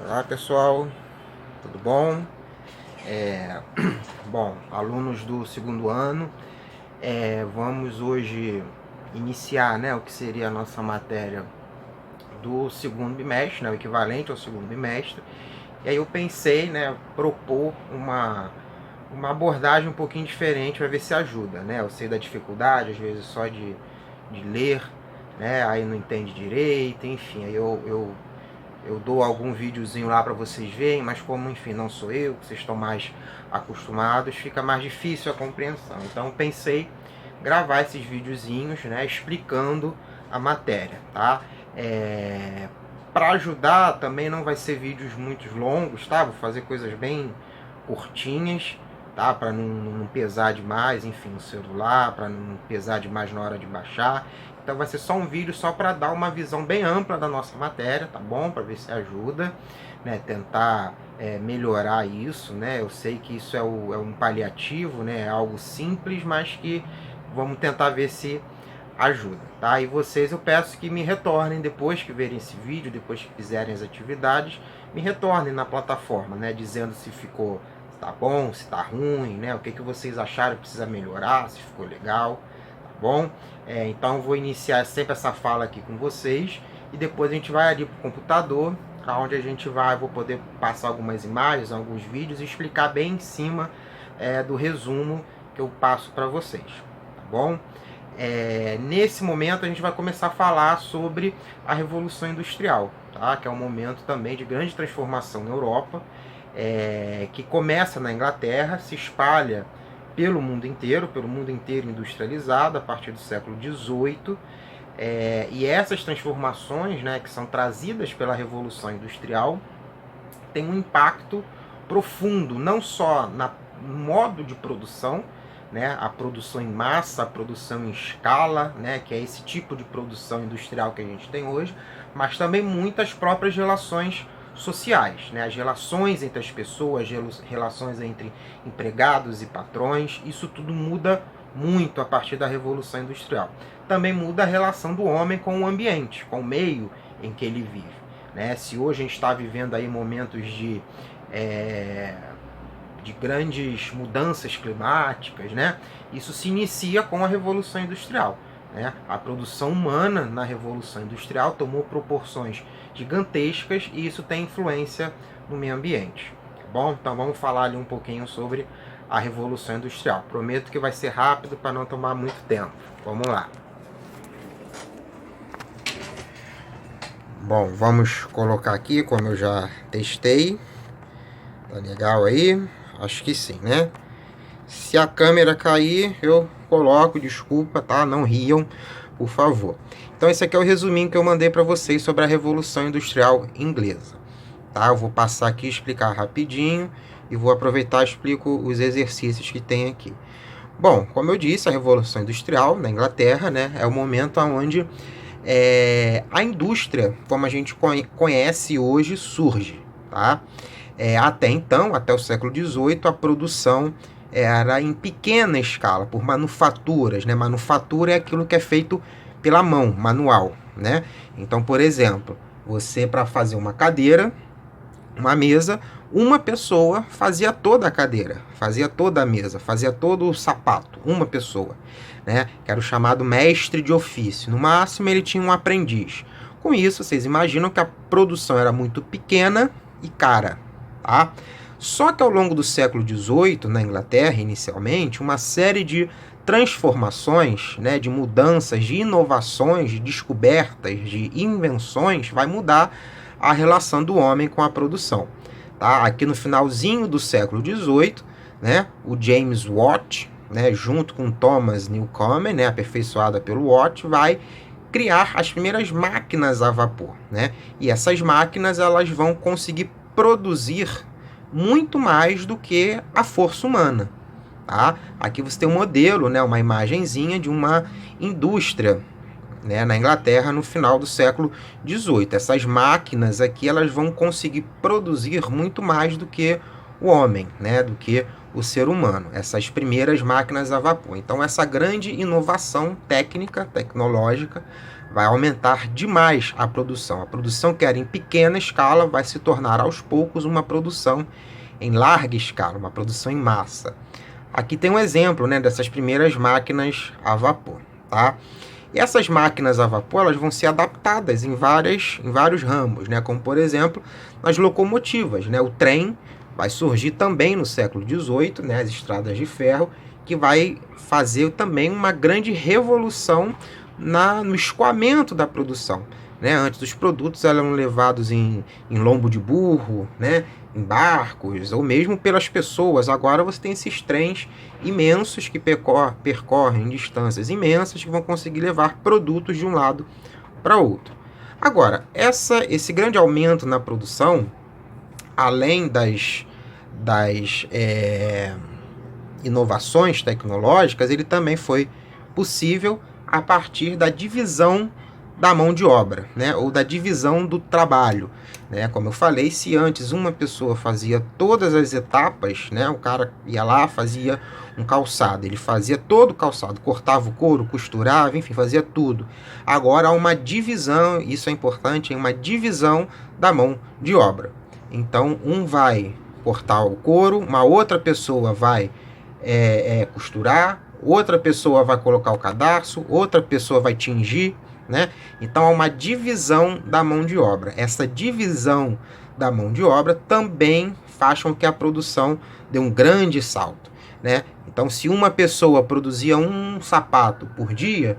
Olá pessoal, tudo bom? Bom, alunos do segundo ano, vamos hoje iniciar, né, o que seria a nossa matéria do segundo bimestre, né, o equivalente ao segundo bimestre. E aí eu pensei, né, propor uma abordagem um pouquinho diferente para ver se ajuda, né? Eu sei da dificuldade, às vezes só de ler, né, aí não entende direito, enfim, aí eu dou algum videozinho lá para vocês verem, mas como, enfim, não sou eu, vocês estão mais acostumados, fica mais difícil a compreensão. Então pensei gravar esses videozinhos, né, explicando a matéria, tá? Para ajudar, também não vai ser vídeos muito longos, tá? Vou fazer coisas bem curtinhas, tá? Para não pesar demais, enfim, no celular, para não pesar demais na hora de baixar. Então vai ser só um vídeo só para dar uma visão bem ampla da nossa matéria, tá bom? Para ver se ajuda, né? Tentar melhorar isso, né? Eu sei que isso é um paliativo, né? É algo simples, mas que vamos tentar ver se ajuda, tá? E vocês, eu peço que me retornem depois que verem esse vídeo, depois que fizerem as atividades, me retornem na plataforma, né? Dizendo se ficou, se tá bom, se tá ruim, né? O que vocês acharam que precisa melhorar, se ficou legal, tá bom? Então eu vou iniciar sempre essa fala aqui com vocês e depois a gente vai ali pro computador, onde a gente vou poder passar algumas imagens, alguns vídeos e explicar bem em cima do resumo que eu passo para vocês, tá bom? Nesse momento a gente vai começar a falar sobre a Revolução Industrial, tá? Que é um momento também de grande transformação na Europa, que começa na Inglaterra, se espalha pelo mundo inteiro industrializado a partir do século XVIII, e essas transformações, né, que são trazidas pela Revolução Industrial têm um impacto profundo, não só no modo de produção, né, a produção em massa, a produção em escala, né, que é esse tipo de produção industrial que a gente tem hoje, mas também muitas próprias relações sociais, né, as relações entre as pessoas, relações entre empregados e patrões, isso tudo muda muito a partir da Revolução Industrial. Também muda a relação do homem com o ambiente, com o meio em que ele vive, né? Se hoje a gente está vivendo aí momentos de grandes mudanças climáticas, né? Isso se inicia com a Revolução Industrial, né? A produção humana na Revolução Industrial tomou proporções gigantescas e isso tem influência no meio ambiente. Bom, então vamos falar ali um pouquinho sobre a Revolução Industrial. Prometo que vai ser rápido para não tomar muito tempo. Vamos lá. Bom, vamos colocar aqui como eu já testei. Tá legal aí? Acho que sim, né? Se a câmera cair, eu coloco, desculpa, tá? Não riam, por favor. Então esse aqui é o resuminho que eu mandei para vocês sobre a Revolução Industrial Inglesa, tá? Eu vou passar aqui e explicar rapidinho e vou aproveitar e explico os exercícios que tem aqui. Bom, como eu disse, a Revolução Industrial na Inglaterra, né, é o momento onde a indústria, como a gente conhece hoje, surge, tá? Até então, até o século XVIII, a produção era em pequena escala, por manufaturas, né? Manufatura é aquilo que é feito pela mão, manual, né? Então, por exemplo, você, para fazer uma cadeira, uma mesa, uma pessoa fazia toda a cadeira, fazia toda a mesa, fazia todo o sapato, uma pessoa, né? Que era o chamado mestre de ofício. No máximo, ele tinha um aprendiz. Com isso, vocês imaginam que a produção era muito pequena e cara, tá? Só que ao longo do século XVIII, na Inglaterra, inicialmente, uma série de transformações, né, de mudanças, de inovações, de descobertas, de invenções, vai mudar a relação do homem com a produção. Tá? Aqui no finalzinho do século XVIII, né, o James Watt, né, junto com Thomas Newcomen, né, aperfeiçoada pelo Watt, vai criar as primeiras máquinas a vapor, né? E essas máquinas elas vão conseguir produzir muito mais do que a força humana, tá? Aqui você tem um modelo, né, uma imagenzinha de uma indústria, né, na Inglaterra no final do século XVIII. Essas máquinas aqui elas vão conseguir produzir muito mais do que o homem, né, do que o ser humano, essas primeiras máquinas a vapor. Então essa grande inovação técnica, tecnológica, vai aumentar demais a produção. A produção que era em pequena escala vai se tornar aos poucos uma produção em larga escala, uma produção em massa. Aqui tem um exemplo, né, dessas primeiras máquinas a vapor, tá? E essas máquinas a vapor, elas vão ser adaptadas em vários ramos, né? Como, por exemplo, nas locomotivas, né? O trem vai surgir também no século XVIII, né? As estradas de ferro, que vai fazer também uma grande revolução no escoamento da produção, né? Antes, os produtos eram levados em lombo de burro, né? Em barcos, ou mesmo pelas pessoas. Agora você tem esses trens imensos que percorrem distâncias imensas, que vão conseguir levar produtos de um lado para outro. Agora, esse grande aumento na produção, além das inovações tecnológicas, ele também foi possível a partir da divisão da mão de obra, né? Ou da divisão do trabalho, né? Como eu falei, se antes uma pessoa fazia todas as etapas, né? O cara ia lá, fazia um calçado, ele fazia todo o calçado, cortava o couro, costurava, enfim, fazia tudo. Agora há uma divisão, isso é importante, uma divisão da mão de obra. Então, um vai cortar o couro, uma outra pessoa vai costurar, outra pessoa vai colocar o cadarço, outra pessoa vai tingir, né? Então há uma divisão da mão de obra. Essa divisão da mão de obra também faz com que a produção dê um grande salto, né? Então, se uma pessoa produzia um sapato por dia,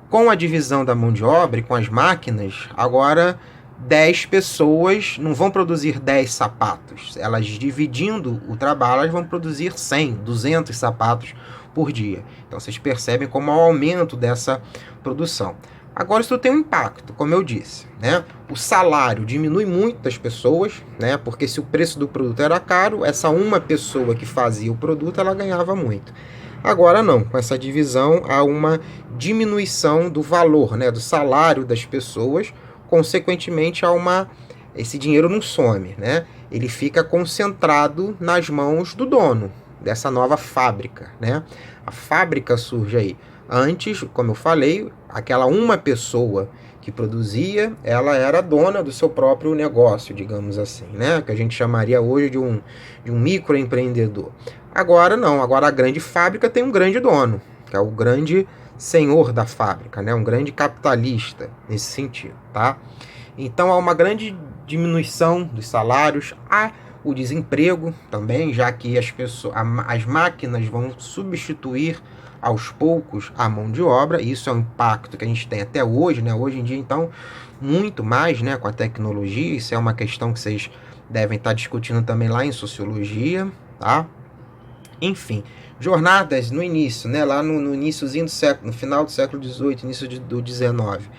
com a divisão da mão de obra e com as máquinas, agora 10 pessoas não vão produzir 10 sapatos. Elas, dividindo o trabalho, elas vão produzir 100, 200 sapatos por dia. Então vocês percebem como há um aumento dessa produção. Agora isso tem um impacto, como eu disse, né? O salário diminui muito das pessoas, né? Porque se o preço do produto era caro, essa uma pessoa que fazia o produto, ela ganhava muito. Agora não, com essa divisão há uma diminuição do valor, né? Do salário das pessoas. Consequentemente, esse dinheiro não some, né? Ele fica concentrado nas mãos do dono dessa nova fábrica, né? A fábrica surge aí. Antes, como eu falei, aquela uma pessoa que produzia, ela era dona do seu próprio negócio, digamos assim, né? Que a gente chamaria hoje de um microempreendedor. Agora não, agora a grande fábrica tem um grande dono, que é o grande senhor da fábrica, né? Um grande capitalista nesse sentido, tá? Então há uma grande diminuição dos salários, há o desemprego também, já que as máquinas vão substituir aos poucos a mão de obra. Isso é um impacto que a gente tem até hoje, né? Hoje em dia, então, muito mais, né, com a tecnologia. Isso é uma questão que vocês devem estar discutindo também lá em sociologia, tá? Enfim, jornadas no início, né, lá no iniciozinho do século, no final do século XVIII, início do XIX,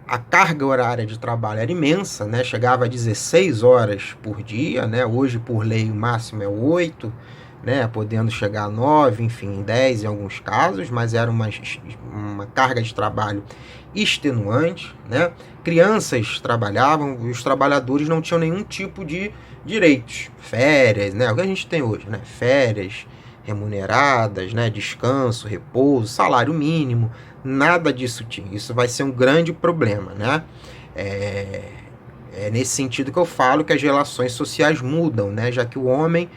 a carga horária de trabalho era imensa, né, chegava a 16 horas por dia, né, hoje por lei o máximo é 8, né, podendo chegar a 9, enfim, 10 em alguns casos, mas era uma carga de trabalho extenuante, né, crianças trabalhavam, os trabalhadores não tinham nenhum tipo de direitos, férias, né, o que a gente tem hoje, né, férias remuneradas, né, descanso, repouso, salário mínimo, nada disso tinha. Isso vai ser um grande problema, né? É nesse sentido que eu falo que as relações sociais mudam, né, já que o homem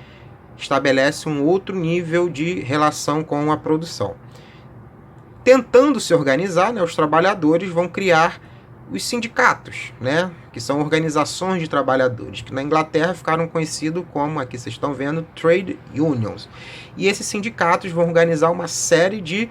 estabelece um outro nível de relação com a produção. Tentando se organizar, né, os trabalhadores vão criar os sindicatos, né, que são organizações de trabalhadores, que na Inglaterra ficaram conhecidos como, aqui vocês estão vendo, trade unions. E esses sindicatos vão organizar uma série de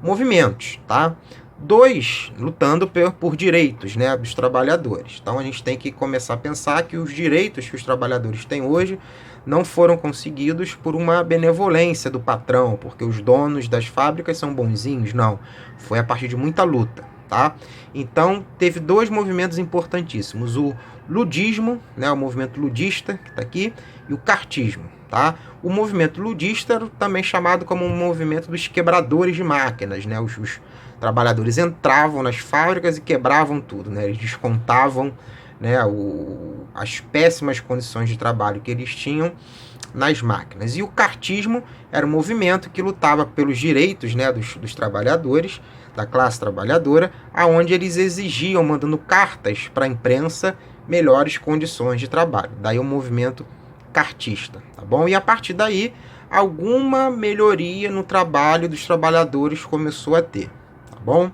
movimentos, tá? 2, lutando por direitos, né, dos trabalhadores. Então a gente tem que começar a pensar que os direitos que os trabalhadores têm hoje não foram conseguidos por uma benevolência do patrão, porque os donos das fábricas são bonzinhos, não. Foi a partir de muita luta, tá? Então teve 2 movimentos importantíssimos, o ludismo, né, o movimento ludista, que está aqui, e o cartismo, tá? O movimento ludista era também chamado como um movimento dos quebradores de máquinas, né? Os trabalhadores entravam nas fábricas e quebravam tudo, né? Eles descontavam, né, as péssimas condições de trabalho que eles tinham nas máquinas. E o cartismo era um movimento que lutava pelos direitos, né, dos trabalhadores da classe trabalhadora, aonde eles exigiam, mandando cartas para a imprensa, melhores condições de trabalho. Daí o movimento cartista, tá bom? E a partir daí, alguma melhoria no trabalho dos trabalhadores começou a ter, tá bom?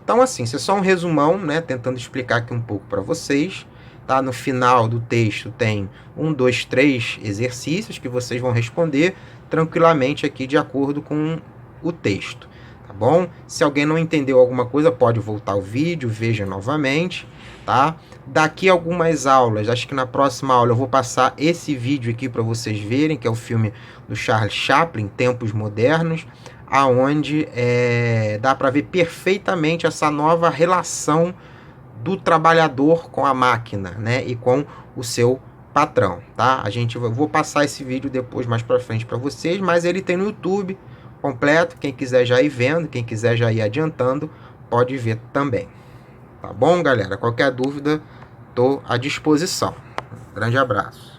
Então, assim, isso é só um resumão, né, tentando explicar aqui um pouco para vocês, tá? No final do texto tem 1, 2, 3 exercícios que vocês vão responder tranquilamente aqui de acordo com o texto, tá bom? Se alguém não entendeu alguma coisa, pode voltar ao vídeo, veja novamente, tá? Daqui a algumas aulas, acho que na próxima aula eu vou passar esse vídeo aqui para vocês verem, que é o filme do Charles Chaplin, Tempos Modernos, aonde dá para ver perfeitamente essa nova relação do trabalhador com a máquina, né, e com o seu patrão, tá? Eu vou passar esse vídeo depois mais para frente para vocês, mas ele tem no YouTube completo, quem quiser já ir vendo, quem quiser já ir adiantando, pode ver também. Tá bom, galera? Qualquer dúvida, tô à disposição. Grande abraço.